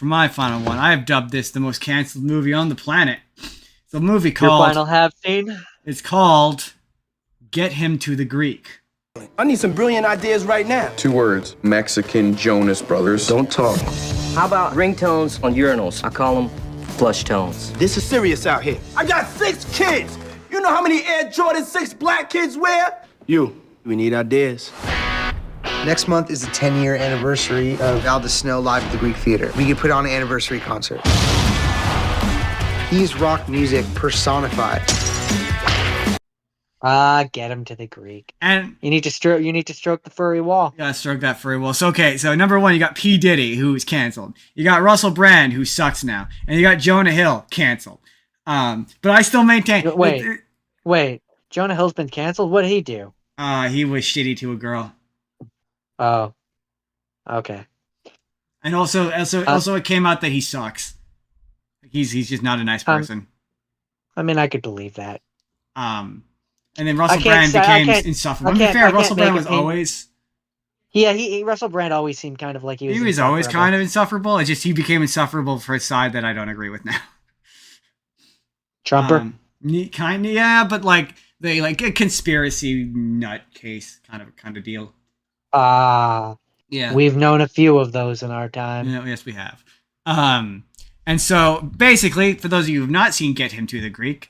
for my final one, I have dubbed this the most canceled movie on the planet. It's a movie Your called. final have seen? It's called Get Him to the Greek. I need some brilliant ideas right now. 2 words. Mexican Jonas Brothers. Don't talk. How about ringtones on urinals? I call them flush tones. This is serious out here. I got 6 kids. You know how many Air Jordan 6 black kids wear? We need ideas. Next month is the 10-year anniversary of Aldous Snow live at the Greek Theater. We could put on an anniversary concert. He's rock music personified. Get him to the Greek. And You need to stroke the furry wall. yeah, stroke that furry well. So okay, so number one, you got P. Diddy, who's canceled. You got Russell Brand, who sucks now, and you got Jonah Hill, canceled. But I still maintain. Wait. Jonah Hill's been canceled? What did he do? He was shitty to a girl, Oh. Okay. and also it came out that he sucks. He's just not a nice person. I mean, I could believe that. And then Russell can't Brand say- I became can't- insufferable. I To be can't- fair, I can't Russell Brand make was opinion- always. Yeah, Russell Brand always seemed kind of like he was always insufferable. kind of insufferable. It's just he became insufferable for a side that I don't agree with now. Trumper? Kind of, yeah, but like they like a conspiracy nutcase kind of deal. Yeah, We've known a few of those in our time. yes, we have. And so basically, for those of you who have not seen Get Him to the Greek,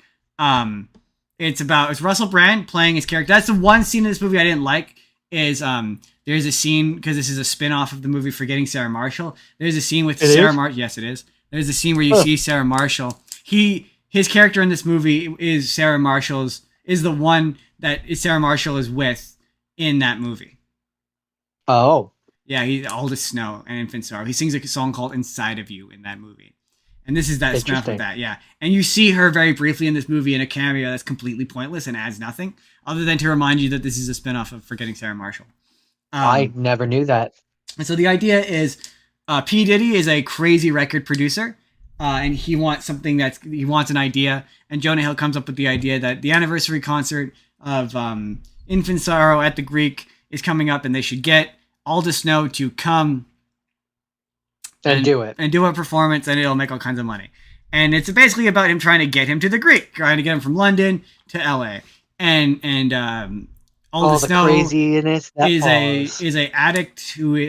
it's Russell Brand playing his character. That's the one scene in this movie I didn't like. Is there's a scene, because this is a spin-off of the movie Forgetting Sarah Marshall. There's a scene with Sarah Marshall. Yes, it is. There's a scene where you see Sarah Marshall. His character in this movie is Sarah Marshall's, is the one that Sarah Marshall is with in that movie. Oh. Yeah, he's Aldous Snow and Infant Sorrow. He sings a song called Inside of You in that movie. And this is that spin-off of that, yeah. And you see her very briefly in this movie in a cameo that's completely pointless and adds nothing, other than to remind you that this is a spin-off of Forgetting Sarah Marshall. I never knew that. And so the idea is P. Diddy is a crazy record producer, and he wants an idea, and Jonah Hill comes up with the idea that the anniversary concert of Infant Sorrow at the Greek is coming up, and they should get Aldous Snow to come And do it. and do a performance, and it'll make all kinds of money. And it's basically about him trying to get him to the Greek, trying to get him from London to LA. And Aldous Snow craziness that is follows. a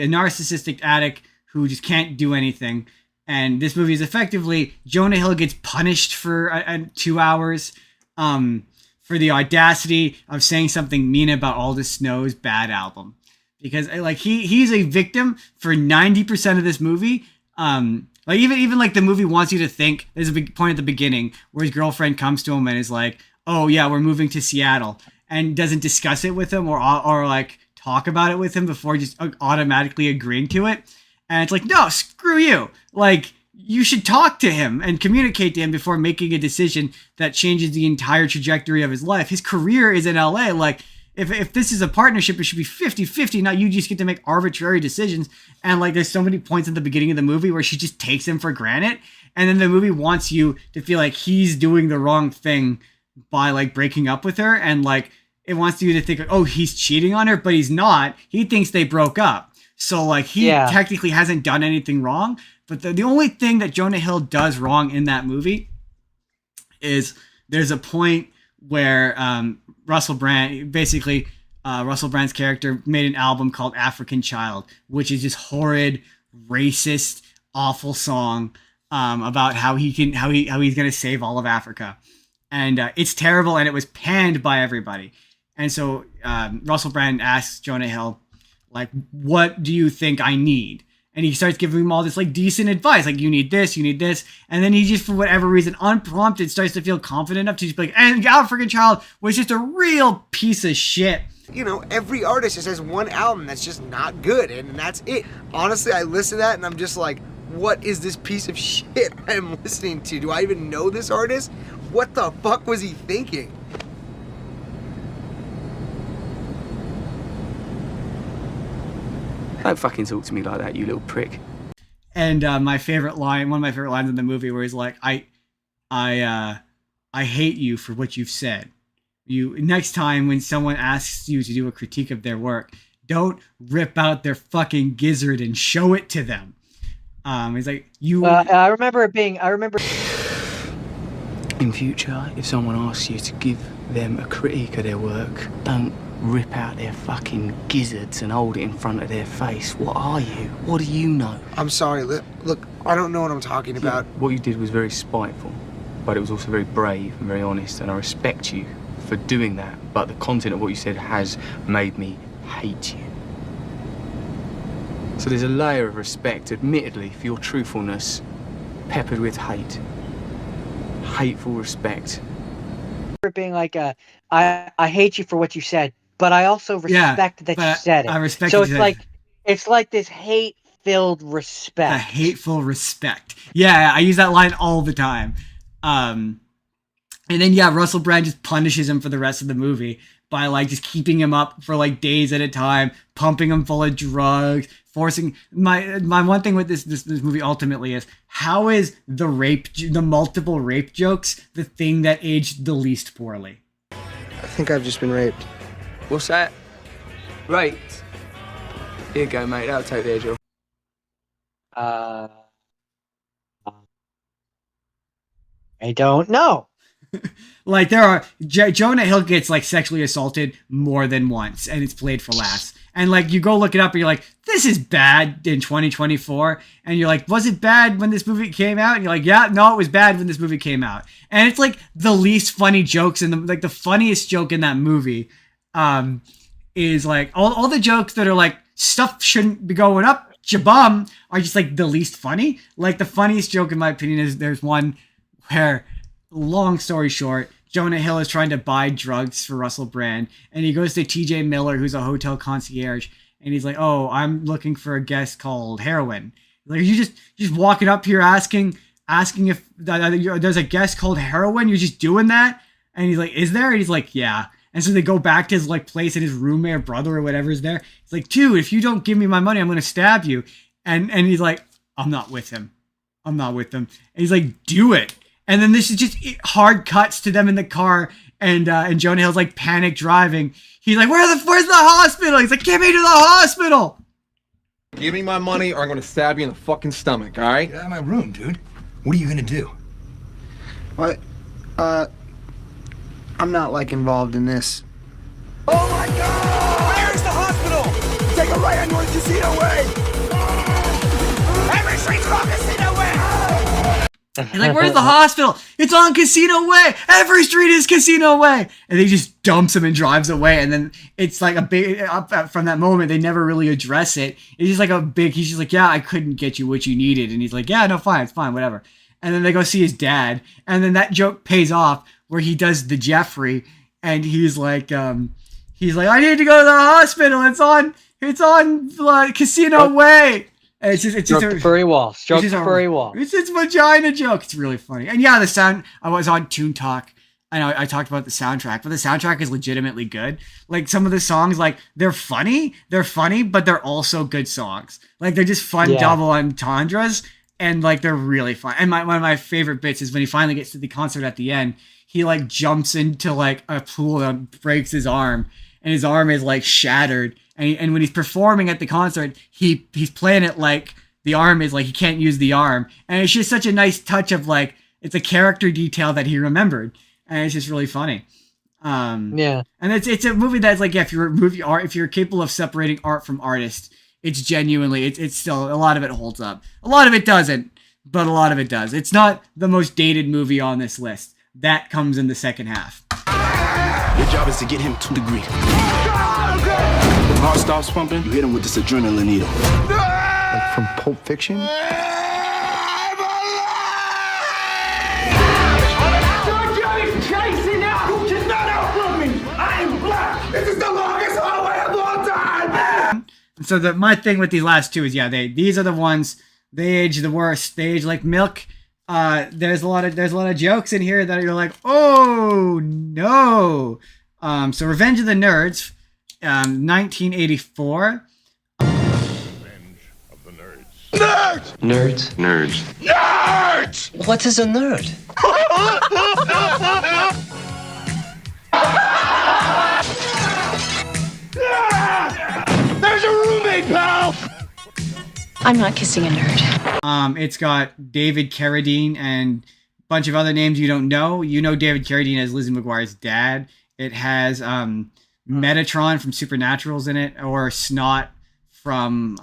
narcissistic addict who just can't do anything. And this movie is effectively Jonah Hill gets punished for 2 hours for the audacity of saying something mean about Aldous Snow's bad album. Because like he's a victim for 90% of this movie. Like even like the movie wants you to think, there's a big point at the beginning where his girlfriend comes to him and is like, "Oh yeah, we're moving to Seattle," and doesn't discuss it with him or like talk about it with him before just automatically agreeing to it. And it's like, no, screw you. Like, you should talk to him and communicate to him before making a decision that changes the entire trajectory of his life. His career is in LA. Like, if this is a partnership, it should be 50-50, not you just get to make arbitrary decisions. And like, there's so many points at the beginning of the movie where she just takes him for granted. And then the movie wants you to feel like he's doing the wrong thing by like breaking up with her. And like, it wants you to think, oh, he's cheating on her, but he's not. He thinks they broke up. So like, he technically hasn't done anything wrong. But the only thing that Jonah Hill does wrong in that movie is there's a point where Russell Brand's character made an album called African Child, which is just horrid, racist, awful song about how he's going to save all of Africa. And it's terrible, and it was panned by everybody. And so Russell Brand asks Jonah Hill, like, what do you think I need? And he starts giving him all this like decent advice, like you need this. And then he just, for whatever reason, unprompted, starts to feel confident enough to just be like, and African Child was just a real piece of shit. You know, every artist just has one album that's just not good, and that's it. Honestly, I listen to that and I'm just like, what is this piece of shit I'm listening to? Do I even know this artist? What the fuck was he thinking? Don't fucking talk to me like that, you little prick. And one of my favorite lines in the movie, where he's like, I hate you for what you've said. Next time when someone asks you to do a critique of their work, don't rip out their fucking gizzard and show it to them. He's like, you. I remember it being. In future, if someone asks you to give them a critique of their work, don't rip out their fucking gizzards and hold it in front of their face. What are you? What do you know? I'm sorry. Look, I don't know what I'm talking about. What you did was very spiteful, but it was also very brave and very honest, and I respect you for doing that. But the content of what you said has made me hate you. So there's a layer of respect, admittedly, for your truthfulness, peppered with hate. Hateful respect. It being like, I hate you for what you said, but I also respect that you said it. I respect. So it's like this hate-filled respect. A hateful respect. Yeah, I use that line all the time. And then Russell Brand just punishes him for the rest of the movie by like just keeping him up for like days at a time, pumping him full of drugs, forcing my one thing with this movie ultimately is how is the multiple rape jokes the thing that aged the least poorly? I think I've just been raped. What's that? Raped? Here you go, mate. That'll take the edge off. I don't know. Like there are Jonah Hill gets like sexually assaulted more than once, and it's played for laughs. And like you go look it up, and you're like, this is bad in 2024. And you're like, was it bad when this movie came out? And you're like, yeah, no, it was bad when this movie came out. And it's like the least funny jokes in the funniest joke in that movie, is like all the jokes that are like stuff shouldn't be going up, jabum, are just like the least funny. Like the funniest joke in my opinion is there's one where, long story short, Jonah Hill is trying to buy drugs for Russell Brand, and he goes to TJ Miller, who's a hotel concierge, and he's like, oh, I'm looking for a guest called Heroin. Like, you just walking up here asking if there's a guest called Heroin? You're just doing that? And he's like, is there? And he's like, yeah. And so they go back to his like place, and his roommate or brother or whatever is there. He's like, dude, if you don't give me my money, I'm going to stab you. And he's like, I'm not with him. And he's like, do it. And then this is just hard cuts to them in the car, and Jonah Hill's like panic driving. He's like, where's the hospital? He's like, get me to the hospital. Give me my money or I'm gonna stab you in the fucking stomach, all right? Get out of my room, dude. What are you gonna do? What? I'm not like involved in this. Oh my God! Where's the hospital? Take a right on North Casino Way! Every street's called Casino Way! He's like, where's the hospital? It's on Casino Way. Every street is Casino Way. And he just dumps him and drives away. And then it's like a big, from that moment, they never really address it. It's just like he's just like, yeah, I couldn't get you what you needed. And he's like, yeah, no, fine, it's fine, whatever. And then they go see his dad. And then that joke pays off where he does the Jeffrey. And he's like, I need to go to the hospital. It's on Casino Way. And it's just Stroke the furry wall. Stroke the furry wall. It's vagina joke. It's really funny. And yeah, the sound. I was on Toon Talk. I know I talked about the soundtrack, but the soundtrack is legitimately good. Like some of the songs, like they're funny, but they're also good songs. Like they're just fun double entendres, and like they're really fun. And one of my favorite bits is when he finally gets to the concert at the end. He like jumps into like a pool and breaks his arm, and his arm is like shattered. And when he's performing at the concert, he's playing it like the arm is like he can't use the arm, and it's just such a nice touch of like it's a character detail that he remembered, and it's just really funny. And it's a movie that's like, yeah, if you're capable of separating art from artist, it's genuinely it's still a lot of it holds up. A lot of it doesn't, but a lot of it does. It's not the most dated movie on this list. That comes in the second half. Your job is to get him to the Greek. When the heart stops pumping, you hit him with this adrenaline needle. Like from Pulp Fiction? This is the longest hallway of all time! So my thing with these last two is, these are the ones, they age the worst. They age like milk. There's a lot of jokes in here that you're like, oh no. So Revenge of the Nerds, 1984. Revenge of the Nerds. Nerds! Nerds. Nerds! What is a nerd? There's a roommate, pal! I'm not kissing a nerd. It's got David Carradine and a bunch of other names you don't know. You know David Carradine as Lizzie McGuire's dad. It has Metatron from Supernatural's in it, or Snot from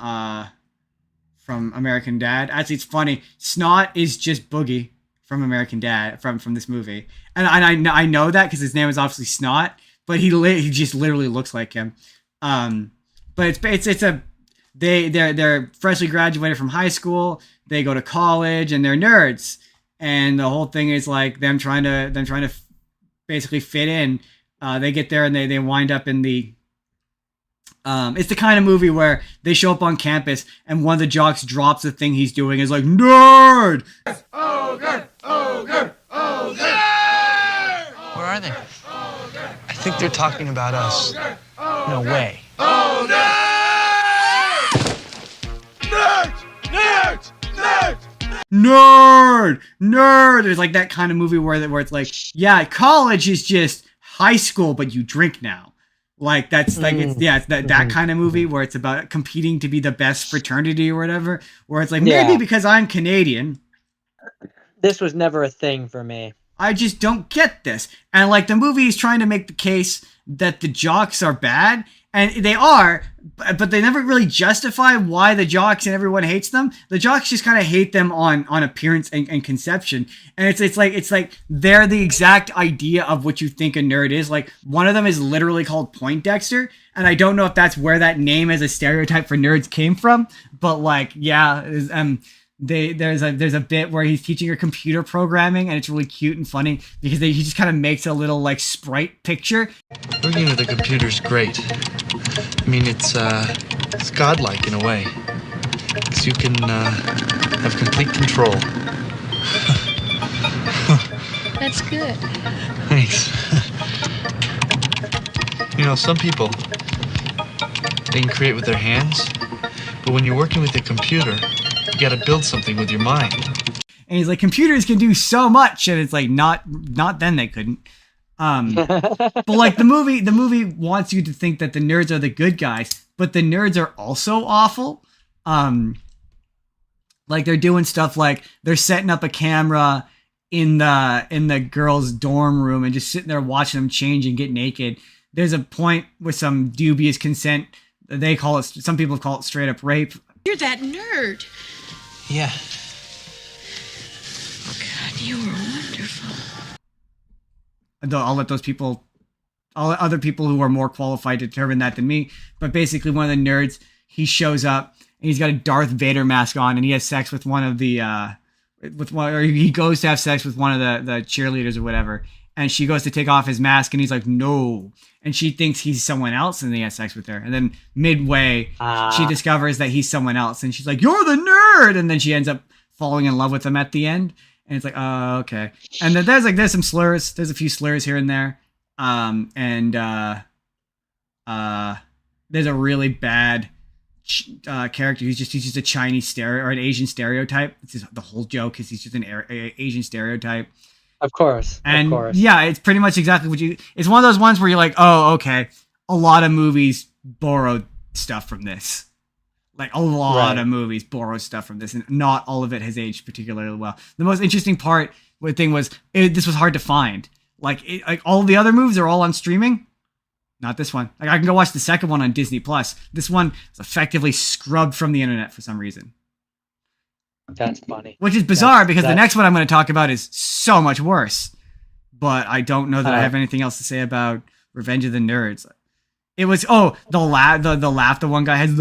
American Dad. Actually, it's funny. Snot is just Boogie from American Dad from this movie, and I know that because his name is obviously Snot, but he just literally looks like him. But they're freshly graduated from high school. They go to college and they're nerds, and the whole thing is like them trying to basically fit in. They get there and they wind up in the. It's the kind of movie where they show up on campus and one of the jocks drops the thing he's doing, is like, nerd. Where are they? I think they're talking about us. No way. Nerd. It's like that kind of movie where it's like, yeah, college is just high school, but you drink now. Like that's like it's that kind of movie where it's about competing to be the best fraternity or whatever. Where it's like, maybe because I'm Canadian, This was never a thing for me. I just don't get this. And like the movie is trying to make the case that the jocks are bad, and they are, but they never really justify why the jocks and everyone hates them. The jocks just kind of hate them on appearance and conception. And it's like they're the exact idea of what you think a nerd is. Like one of them is literally called Poindexter, and I don't know if that's where that name as a stereotype for nerds came from, but like, yeah, there's a bit where he's teaching her computer programming, and it's really cute and funny because he just kind of makes a little like sprite picture. Working with a computer's great. I mean, it's godlike in a way. Because you can have complete control. That's good. Thanks. You know, some people, they can create with their hands, but when you're working with a computer, you gotta build something with your mind. And he's like, computers can do so much, and it's like, not then they couldn't. But like the movie wants you to think that the nerds are the good guys, but the nerds are also awful. Like they're doing stuff like they're setting up a camera in the girls' dorm room and just sitting there watching them change and get naked. There's a point with some dubious consent. They call it, some people call it straight up rape. You're that nerd. Yeah. God, you were wonderful. I'll let other people who are more qualified to determine that than me. But basically, one of the nerds, he shows up and he's got a Darth Vader mask on, and he has sex with one of the or he goes to have sex with one of the cheerleaders or whatever. And she goes to take off his mask, and he's like, no. And she thinks he's someone else, and he has sex with her. And then midway, she discovers that he's someone else, and she's like, you're the nerd. And then she ends up falling in love with him at the end. And it's like, oh, okay. And then there's some slurs. There's a few slurs here and there. There's a really bad character who's just a Chinese or an Asian stereotype. It's just, the whole joke is he's just an Asian stereotype. Of course. Yeah, it's pretty much exactly what it's one of those ones where you're like, oh, okay. A lot of movies borrowed stuff from this. Like a lot of movies borrow stuff from this, and not all of it has aged particularly well. The most interesting thing was this was hard to find. Like all the other movies are all on streaming. Not this one. Like I can go watch the second one on Disney Plus. This one is effectively scrubbed from the internet for some reason. That's funny. Which is bizarre because the next one I'm going to talk about is so much worse. But I don't know that I have anything else to say about Revenge of the Nerds. It was the laugh the one guy has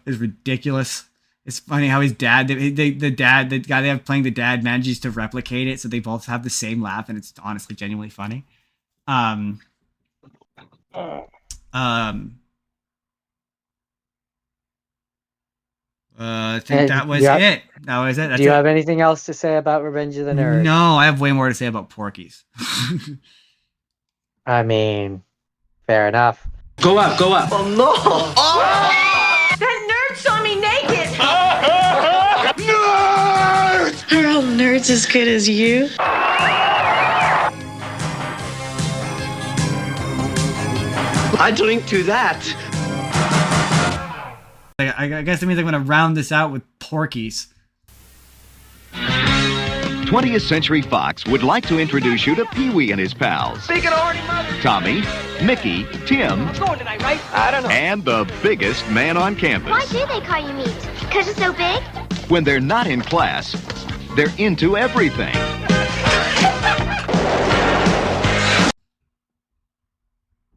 is ridiculous. It's funny how his dad, the guy they have playing the dad manages to replicate it, so they both have the same laugh, and it's honestly genuinely funny. I think that was it. That was it. Do you have anything else to say about Revenge of the Nerds? No, I have way more to say about Porky's. I mean, fair enough. Go up. Oh no! That nerd saw me naked. Nerds! Are all nerds as good as you? I drink to that. I guess it means I'm going to round this out with Porky's. 20th Century Fox would like to introduce you to Pee-wee and his pals. Speaking of horny mother. Tommy, Mickey, Tim, I'm going tonight, right? I don't know. and the biggest man on campus. Why do they call you meat? Because you're so big? When they're not in class, they're into everything.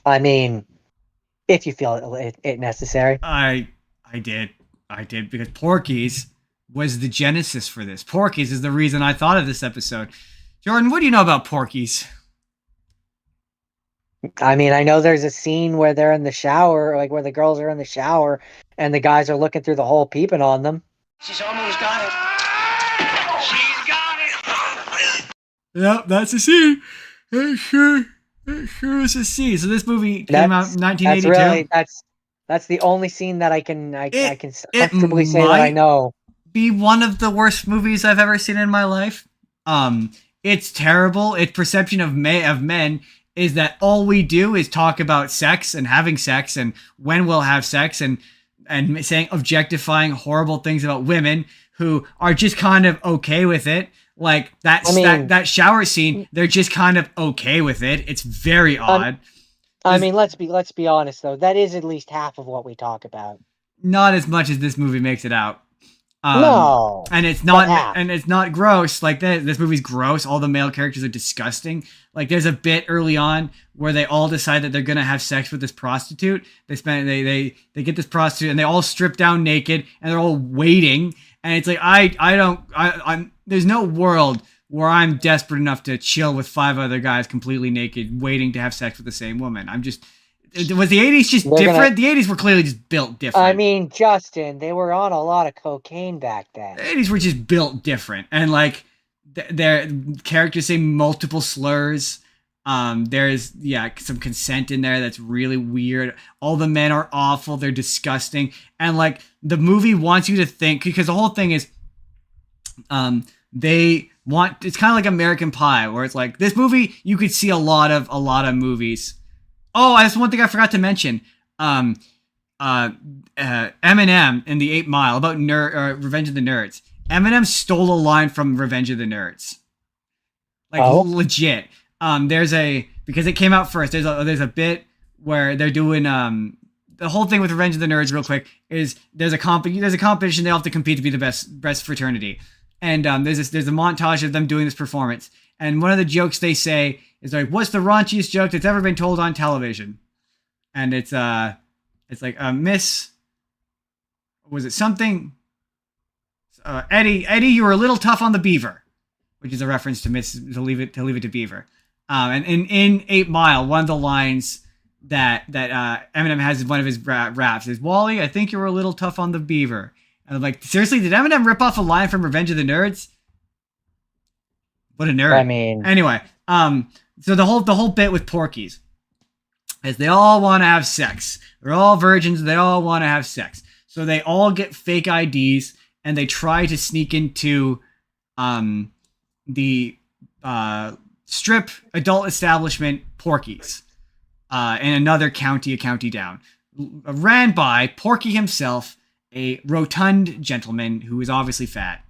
I mean, if you feel it necessary. I did because Porky's was the genesis for this. Porky's is the reason I thought of this episode. Jordan, what do you know about Porky's? I mean, I know there's a scene where they're in the shower, like where the girls are in the shower, and the guys are looking through the hole peeping on them. She's almost got it. She's got it. Yep, that's a scene. It sure is a scene. So this movie came out in 1982. That's the only scene that I can comfortably say that I know. Be one of the worst movies I've ever seen in my life. It's terrible. Its perception of men is that all we do is talk about sex and having sex and when we'll have sex and saying objectifying horrible things about women who are just kind of okay with it. Like that shower scene, they're just kind of okay with it. It's very odd. I mean, let's be honest though. That is at least half of what we talk about. Not as much as this movie makes it out. No, and it's not gross. Like this movie's gross. All the male characters are disgusting. Like there's a bit early on where they all decide that they're gonna have sex with this prostitute. They get this prostitute and they all strip down naked and they're all waiting. And it's like I'm there's no world where I'm desperate enough to chill with 5 other guys completely naked waiting to have sex with the same woman. Was the 80s just different? The 80s were clearly just built different. I mean, Justin, they were on a lot of cocaine back then. The 80s were just built different. And like their characters say multiple slurs. There's some consent in there that's really weird. All the men are awful. They're disgusting. And like the movie wants you to think, because the whole thing is it's kind of like American Pie, where it's like this movie you could see a lot of movies. Oh, that's one thing I forgot to mention. Eminem in the 8 Mile about Revenge of the Nerds. Eminem stole a line from Revenge of the Nerds. Legit. Because it came out first. There's a bit where they're doing the whole thing with Revenge of the Nerds real quick is there's a competition. They all have to compete to be the best fraternity. And there's a montage of them doing this performance. And one of the jokes they say is like, "What's the raunchiest joke that's ever been told on television?" And it's like Miss, was it something? Eddie, you were a little tough on the beaver, which is a reference to leave it to Beaver. And in 8 Mile, one of the lines that Eminem has in one of his raps is, "Wally, I think you were a little tough on the beaver." And I'm like, seriously, did Eminem rip off a line from Revenge of the Nerds? What a nerd. I mean, anyway, so the whole bit with Porky's is they all want to have sex. They're all virgins. They all want to have sex. So they all get fake IDs and they try to sneak into the strip adult establishment Porky's in another county, a county down, ran by Porky himself, a rotund gentleman who is obviously fat.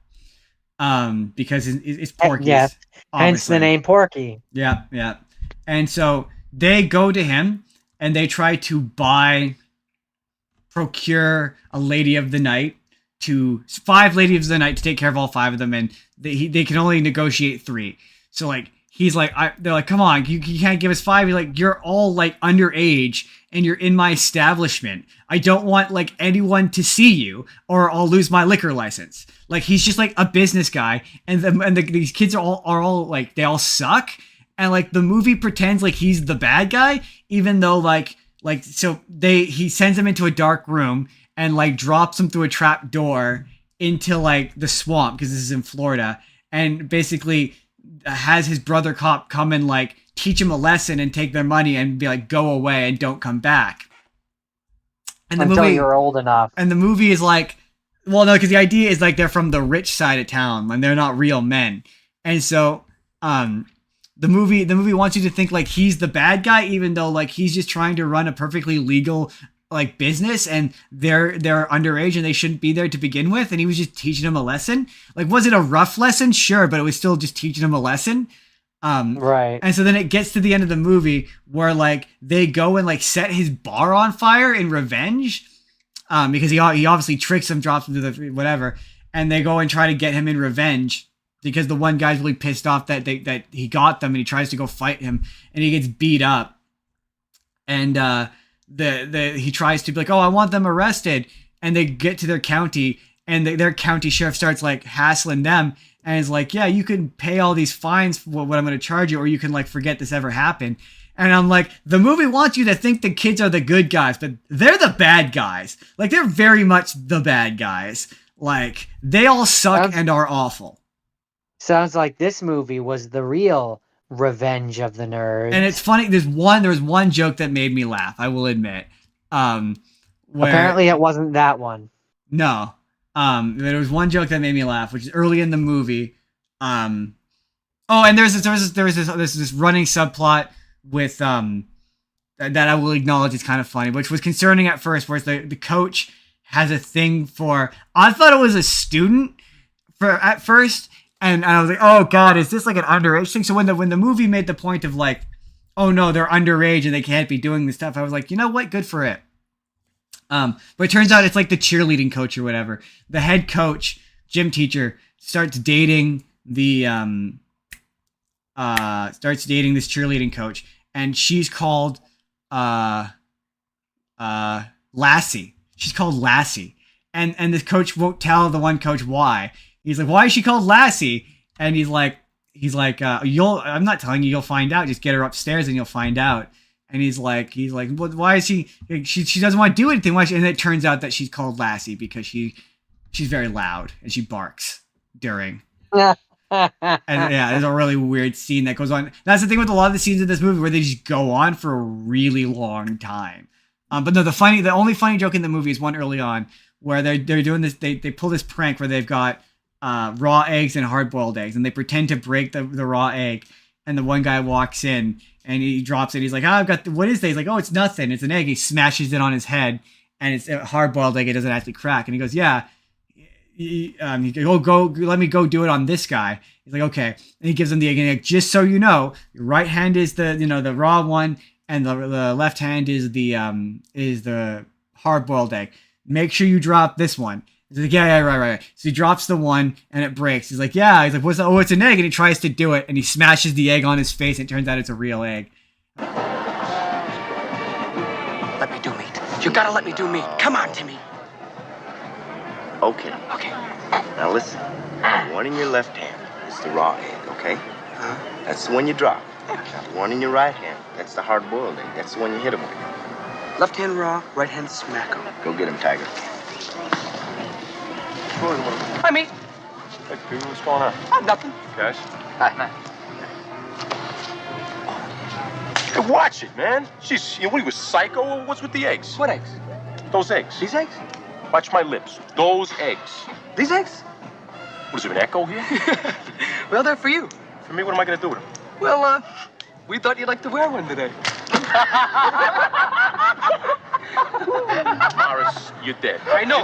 Because it's Porky. Yeah, hence the name Porky. Yeah. And so they go to him and they try to procure a lady of the night 5 ladies of the night to take care of all 5 of them. And they can only negotiate 3. So like, they're like, "Come on, you can't give us 5. You're like, you're all like underage and you're in my establishment. I don't want like anyone to see you or I'll lose my liquor license." Like he's just like a business guy, and these kids are all like, they all suck, and like the movie pretends like he's the bad guy, even though he sends them into a dark room and like drops them through a trap door into like the swamp, because this is in Florida, and basically has his brother cop come and like teach him a lesson and take their money and be like, "Go away and don't come back." And until you're old enough. And the movie is like, well, no, because the idea is like they're from the rich side of town and they're not real men. And so the movie wants you to think like he's the bad guy, even though like he's just trying to run a perfectly legal like business, and they're underage and they shouldn't be there to begin with, and he was just teaching him a lesson. Like, was it a rough lesson? Sure, but it was still just teaching him a lesson. Right. And so then it gets to the end of the movie where like they go and like set his bar on fire in revenge, because he obviously tricks him, drops him to the whatever, and they go and try to get him in revenge because the one guy's really pissed off that he got them, and he tries to go fight him, and he gets beat up, and he tries to be like, oh, I want them arrested, and they get to their county, and their county sheriff starts like hassling them, and is like, yeah, you can pay all these fines for what I'm going to charge you, or you can like forget this ever happened. And I'm like, the movie wants you to think the kids are the good guys, but they're the bad guys. Like, they're very much the bad guys. Like, they all suck and are awful. Sounds like this movie was the real Revenge of the Nerds. And it's funny, there was one joke that made me laugh, I will admit. Apparently it wasn't that one. No. There was one joke that made me laugh, which is early in the movie. And there's this running subplot with that I will acknowledge is kind of funny, which was concerning at first, where the coach has a thing for, I thought it was a student at first, and I was like, oh god, is this like an underage thing? So when the movie made the point of like, oh no, they're underage and they can't be doing this stuff, I was like, you know what, good for it. But it turns out it's like the cheerleading coach or whatever. The head coach, gym teacher, starts dating this cheerleading coach, and she's called Lassie. She's called Lassie, and the coach won't tell the one coach why. He's like, why is she called Lassie? And he's like, I'm not telling you. You'll find out. Just get her upstairs and you'll find out. And he's like, well, why is she doesn't want to do anything. Why? And it turns out that she's called Lassie because she's very loud and she barks during. And yeah, there's a really weird scene that goes on. That's the thing with a lot of the scenes in this movie, where they just go on for a really long time. But no, the only funny joke in the movie is one early on where they're doing this. They pull this prank where they've got raw eggs and hard-boiled eggs, and they pretend to break the raw egg, and the one guy walks in and he drops it. He's like, oh, I've got what is that? He's like, oh, it's nothing, it's an egg. He smashes it on his head, and it's a hard-boiled egg. It doesn't actually crack. And he goes, yeah. He goes, go, let me go do it on this guy. He's like, okay. And he gives him the egg, and like, just so you know, your right hand is the raw one, and the left hand is the hard-boiled egg. Make sure you drop this one. He's like, yeah, right. So he drops the one, and it breaks. He's like, yeah. He's like, what's that? Oh, it's an egg. And he tries to do it, and he smashes the egg on his face, and it turns out it's a real egg. Let me do me. You gotta let me do me. Come on, Timmy. Okay. Okay. Now listen. The one in your left hand is the raw egg, okay? That's the one you drop. Now, the one in your right hand, that's the hard-boiled egg. That's the one you hit him with. Left hand raw, right hand smack him. Go get him, Tiger. Hi, mate. Hey, dude, what's going on? Nothing. Guys? Hi. Hey, watch it, man. Jeez, what are you, a psycho? What's with the eggs? What eggs? Those eggs. These eggs? Watch my lips. Those eggs. These eggs? What, is there an echo here? Well, they're for you. For me, what am I going to do with them? Well, we thought you'd like to wear one today. Morris, you're dead. I know.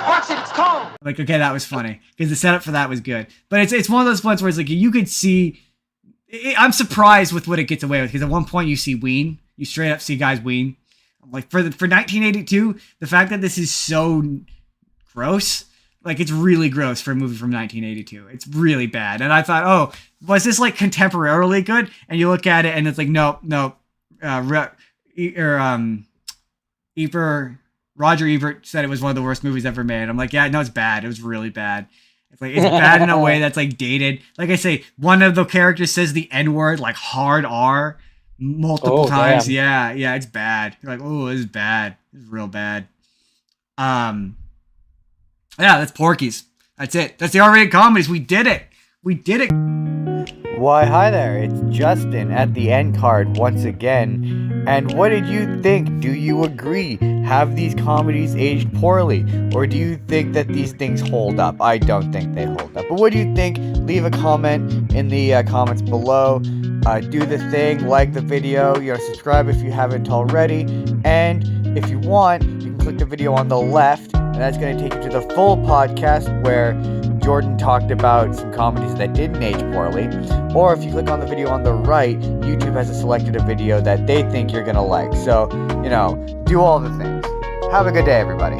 Watch it, it's cold. Like, okay, that was funny because the setup for that was good. But it's one of those points where it's like you could see. I'm surprised with what it gets away with, because at one point you see ween. You straight up see guys ween. Like for 1982, the fact that this is so gross, like it's really gross for a movie from 1982. It's really bad. And I thought, oh, was this like contemporarily good? And you look at it and it's like, nope. Roger Ebert said it was one of the worst movies ever made. I'm like, yeah, no, it's bad. It was really bad. It's like, it's bad in a way that's like dated. Like I say, one of the characters says the N-word, like hard R, multiple times. Damn. Yeah, it's bad. You're like, oh, this is bad. This is real bad. Yeah, that's Porky's. That's it. That's the R-rated comedies. We did it. Why, hi there. It's Justin at the end card once again. And what did you think? Do you agree? Have these comedies aged poorly? Or do you think that these things hold up? I don't think they hold up. But what do you think? Leave a comment in the comments below. Do the thing, like the video, subscribe if you haven't already. And if you want, you can click the video on the left, and that's going to take you to the full podcast where Jordan talked about some comedies that didn't age poorly. Or if you click on the video on the right, YouTube has selected a video that they think you're going to like. So, do all the things. Have a good day, everybody.